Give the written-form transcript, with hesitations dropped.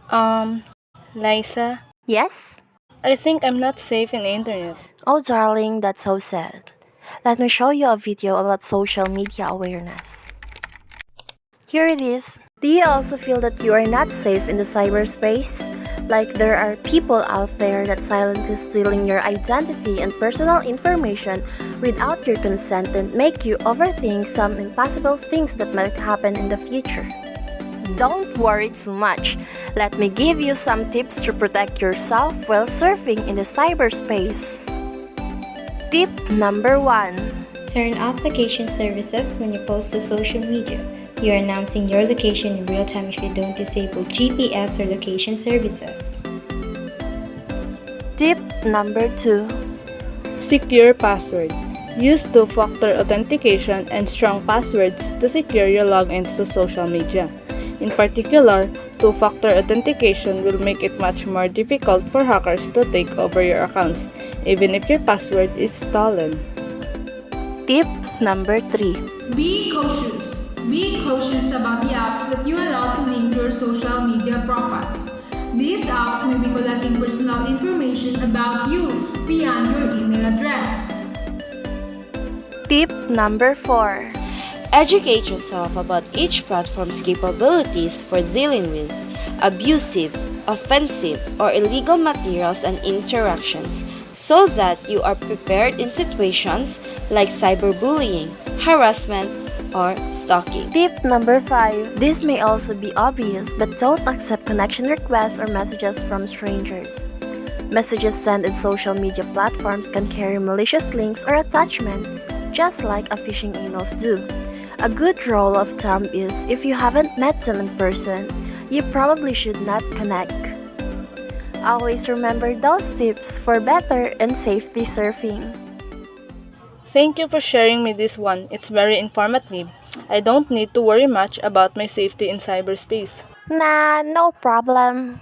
Um, Liza, Yes? I think I'm not safe in the internet. Oh, darling, that's so sad. Let me show you a video about social media awareness. Here it is. Do you also feel that you are not safe in the cyberspace? Like there are people out there that silently stealing your identity and personal information without your consent and make you overthink some impossible things that might happen in the future. Don't worry too much. Let me give you some tips to protect yourself while surfing in the cyberspace. Tip number 1. Turn off location services when you post to social media. You're announcing your location in real time if you don't disable GPS or location services. Tip number 2. Secure password. Use two-factor authentication and strong passwords to secure your logins to social media. In particular, two-factor authentication will make it much more difficult for hackers to take over your accounts, even if your password is stolen. Tip number 3. Be cautious. Be cautious about the apps that you allow to link your social media profiles. These apps may be collecting personal information about you beyond your email address. Tip number 4. Educate yourself about each platform's capabilities for dealing with abusive, offensive, or illegal materials and interactions so that you are prepared in situations like cyberbullying, harassment, or stalking. Tip number 5. This may also be obvious, but don't accept connection requests or messages from strangers. Messages sent in social media platforms can carry malicious links or attachment, just like a phishing emails do. A good rule of thumb is if you haven't met them in person, you probably should not connect. Always remember those tips for better and safety surfing. Thank you for sharing me this one. It's very informative. I don't need to worry much about my safety in cyberspace. Nah, no problem.